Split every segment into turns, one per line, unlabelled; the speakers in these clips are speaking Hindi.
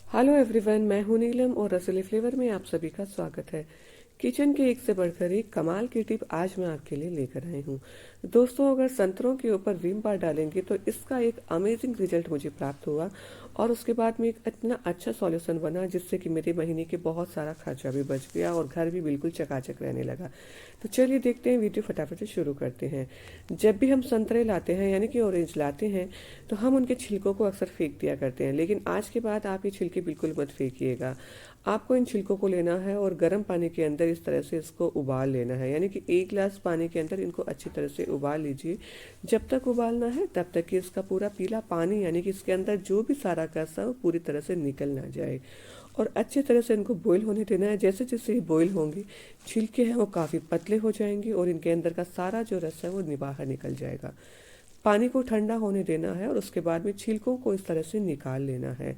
हेलो एवरीवन, मैं हूं नीलम और रसीले फ्लेवर में आप सभी का स्वागत है। किचन के एक से बढ़कर एक कमाल की टिप आज मैं आपके लिए लेकर आई हूं। दोस्तों, अगर संतरों के ऊपर विम बार डालेंगे तो इसका एक अमेजिंग रिजल्ट मुझे प्राप्त हुआ और उसके बाद में एक इतना अच्छा सॉल्यूशन बना जिससे कि मेरे महीने के बहुत सारा खर्चा भी बच गया और घर भी बिल्कुल चकाचक रहने लगा। तो चलिए देखते हैं, वीडियो फटाफट से शुरू करते हैं। जब भी हम संतरे लाते हैं यानी कि ऑरेंज लाते हैं तो हम उनके छिलकों को अक्सर फेंक दिया करते हैं, लेकिन आज के बाद आप ये छिलके बिल्कुल मत फेंकिएगा। आपको इन छिलकों को लेना है और गर्म पानी के अंदर इस तरह से इसको उबाल लेना है, यानी कि 1 गिलास पानी के अंदर इनको अच्छी तरह से उबाल लीजिए। जब तक उबालना है तब तक कि इसका पूरा पीला पानी यानी कि इसके अंदर जो भी सारा कसा है वो पूरी तरह से निकल ना जाए। और अच्छी तरह से इनको बॉईल होने देना है। जैसे जैसे ये बॉईल होंगे छिलके हैं वो काफ़ी पतले हो जाएंगे और इनके अंदर का सारा जो रस है वो बाहर निकल जाएगा। पानी को ठंडा होने देना है और उसके बाद में छिलकों को इस तरह से निकाल लेना है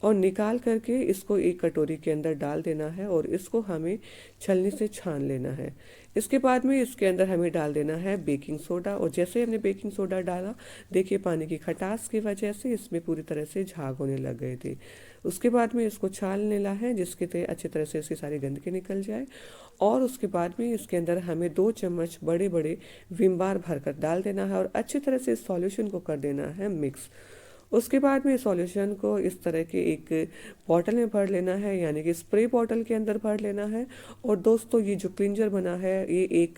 और निकाल करके इसको एक कटोरी के अंदर डाल देना है और इसको हमें छलनी से छान लेना है। इसके बाद में इसके अंदर हमें डाल देना है बेकिंग सोडा और जैसे हमने बेकिंग सोडा डाला, देखिए पानी की खटास की वजह से इसमें पूरी तरह से झाग होने लग गए थे। उसके बाद में इसको छान लेना है जिसके से अच्छी तरह से इसकी सारी गंदगी निकल जाए और उसके बाद में इसके अंदर हमें 2 चम्मच बड़े बड़े विम बार भरकर डाल देना है और अच्छी तरह से इस सॉल्यूशन को कर देना है मिक्स। उसके बाद में सॉल्यूशन को इस तरह के एक बॉटल में भर लेना है, यानी कि स्प्रे बॉटल के अंदर भर लेना है। और दोस्तों, ये जो क्लिंजर बना है ये एक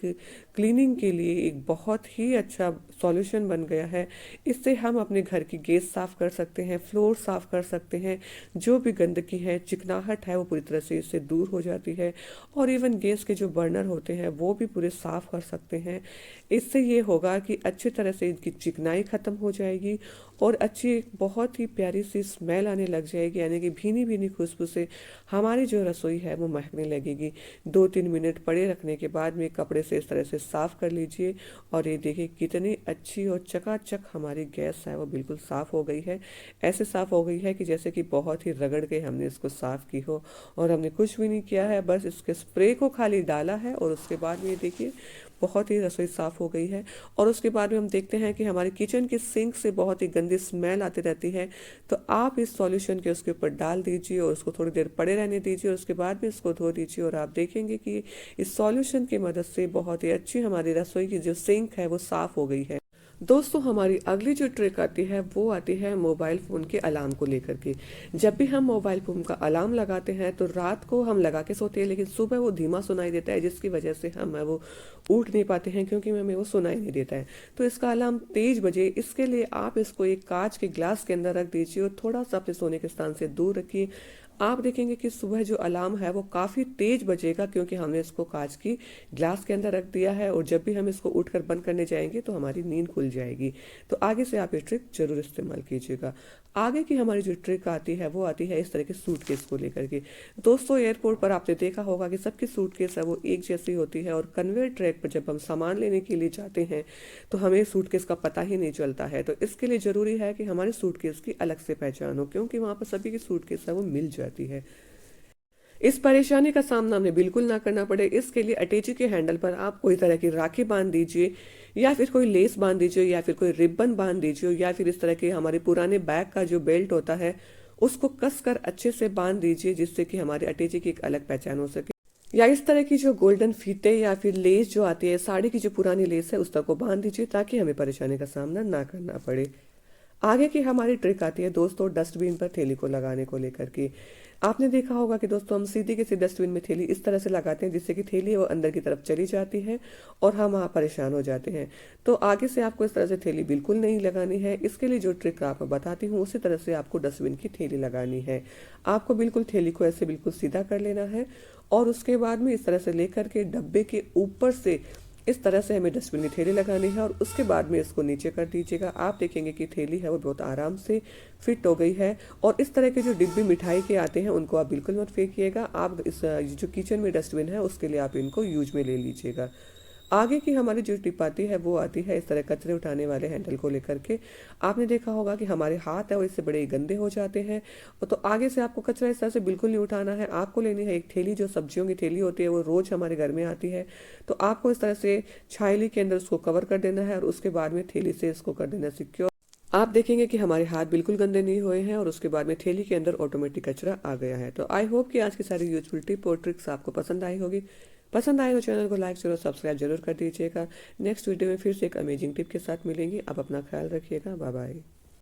क्लीनिंग के लिए एक बहुत ही अच्छा सॉल्यूशन बन गया है। इससे हम अपने घर की गैस साफ़ कर सकते हैं, फ्लोर साफ़ कर सकते हैं, जो भी गंदगी है, चिकनाहट है वो पूरी तरह से इससे दूर हो जाती है। और इवन गैस के जो बर्नर होते हैं वो भी पूरे साफ़ कर सकते हैं। इससे ये होगा कि अच्छी तरह से इनकी चिकनाई ख़त्म हो जाएगी और अच्छी एक बहुत ही प्यारी सी स्मेल आने लग जाएगी, यानी कि भीनी भीनी खुशबू से हमारी जो रसोई है वो महकने लगेगी। 2-3 मिनट पड़े रखने के बाद में कपड़े से इस तरह से साफ़ कर लीजिए और ये देखिए कितनी अच्छी और चकाचक हमारी गैस है वो बिल्कुल साफ़ हो गई है। ऐसे साफ़ हो गई है कि जैसे कि बहुत ही रगड़ के हमने इसको साफ़ की हो और हमने कुछ भी नहीं किया है, बस इसके स्प्रे को खाली डाला है और उसके बाद में ये देखिए बहुत ही रसोई साफ़ हो गई है। और उसके बाद में हम देखते हैं कि हमारी किचन की सिंक से बहुत ही गंदी स्मेल आती रहती है, तो आप इस सॉल्यूशन के उसके ऊपर डाल दीजिए और उसको थोड़ी देर पड़े रहने दीजिए और उसके बाद में इसको धो दीजिए और आप देखेंगे कि इस सॉल्यूशन की मदद से बहुत ही अच्छी हमारी रसोई की जो सिंक है वो साफ़ हो गई है। दोस्तों, हमारी अगली जो ट्रिक आती है वो आती है मोबाइल फ़ोन के अलार्म को लेकर के। जब भी हम मोबाइल फ़ोन का अलार्म लगाते हैं तो रात को हम लगा के सोते हैं, लेकिन सुबह वो धीमा सुनाई देता है जिसकी वजह से हम वो उठ नहीं पाते हैं क्योंकि हमें वो सुनाई नहीं देता है। तो इसका अलार्म तेज बजे इसके लिए आप इसको एक कांच के ग्लास के अंदर रख दीजिए और थोड़ा सा अपने सोने के स्थान से दूर रखिए। आप देखेंगे कि सुबह जो अलार्म है वो काफ़ी तेज बजेगा क्योंकि हमने इसको कांच की ग्लास के अंदर रख दिया है और जब भी हम इसको उठकर बंद करने जाएंगे तो हमारी नींद खुल जाएगी। तो आगे से आप ये ट्रिक जरूर इस्तेमाल कीजिएगा। आगे की हमारी जो ट्रिक आती है वो आती है इस तरह के सूटकेस को लेकर के। दोस्तों, एयरपोर्ट पर आपने देखा होगा कि सबकी सूटकेस है वो एक जैसी होती है और कन्वेयर ट्रैक पर जब हम सामान लेने के लिए जाते हैं तो हमें सूटकेस का पता ही नहीं चलता है। तो इसके लिए ज़रूरी है कि हमारी सूटकेस की अलग से पहचान हो क्योंकि वहाँ पर सभी की सूटकेस है वो मिल जाती है। इस परेशानी का सामना हमें बिल्कुल ना करना पड़े, इसके लिए अटैची के हैंडल पर आप कोई तरह की राखी बांध दीजिए या फिर कोई लेस बांध दीजिए या फिर कोई रिबन बांध दीजिए या फिर इस तरह के हमारे पुराने बैग का जो बेल्ट होता है उसको कस कर अच्छे से बांध दीजिए जिससे कि हमारे अटैची की एक अलग पहचान हो सके। या इस तरह की जो गोल्डन फीते या फिर लेस जो आती है, साड़ी की जो पुरानी लेस है उस तक को बांध दीजिए ताकि हमें परेशानी का सामना ना करना पड़े। आगे की हमारी ट्रिक आती है दोस्तों डस्टबिन पर थैली को लगाने को लेकर के। आपने देखा होगा कि दोस्तों हम सीधी के सीधे डस्टबिन में थैली इस तरह से लगाते हैं जिससे कि थैली वो अंदर की तरफ चली जाती है और हम वहाँ परेशान हो जाते हैं। तो आगे से आपको इस तरह से थैली बिल्कुल नहीं लगानी है। इसके लिए जो ट्रिक आपको बताती हूँ उसी तरह से आपको डस्टबिन की थैली लगानी है। आपको बिल्कुल थैली को ऐसे बिल्कुल सीधा कर लेना है और उसके बाद में इस तरह से लेकर के डब्बे के ऊपर से इस तरह से हमें डस्टबिन की थैली लगानी है और उसके बाद में इसको नीचे कर दीजिएगा। आप देखेंगे कि थैली है वो बहुत आराम से फिट हो गई है। और इस तरह के जो डिब्बे मिठाई के आते हैं उनको आप बिल्कुल मत फेंकिएगा। आप इस जो किचन में डस्टबिन है उसके लिए आप इनको यूज में ले लीजिएगा। आगे की हमारी जो टिप आती है वो आती है इस तरह कचरे उठाने वाले हैंडल को लेकर के। आपने देखा होगा कि हमारे हाथ है वो इससे बड़े गंदे हो जाते हैं। तो आगे से आपको कचरा इस तरह से बिल्कुल नहीं उठाना है। आपको लेनी है एक थैली, जो सब्जियों की थैली होती है वो रोज हमारे घर में आती है। तो आपको इस तरह से छायली के अंदर उसको कवर कर देना है और उसके बाद में थैली से इसको कर देना सिक्योर। आप देखेंगे कि हमारे हाथ बिल्कुल गंदे नहीं हुए हैं और उसके बाद में थैली के अंदर ऑटोमेटिक कचरा आ गया है। तो आई होप कि आज की सारी यूजफुल टिप और ट्रिक्स आपको पसंद आई होगी। पसंद आए तो चैनल को लाइक जरूर सब्सक्राइब जरूर कर दीजिएगा। नेक्स्ट वीडियो में फिर से एक अमेजिंग टिप के साथ मिलेंगे। आप अपना ख्याल रखिएगा। Bye bye.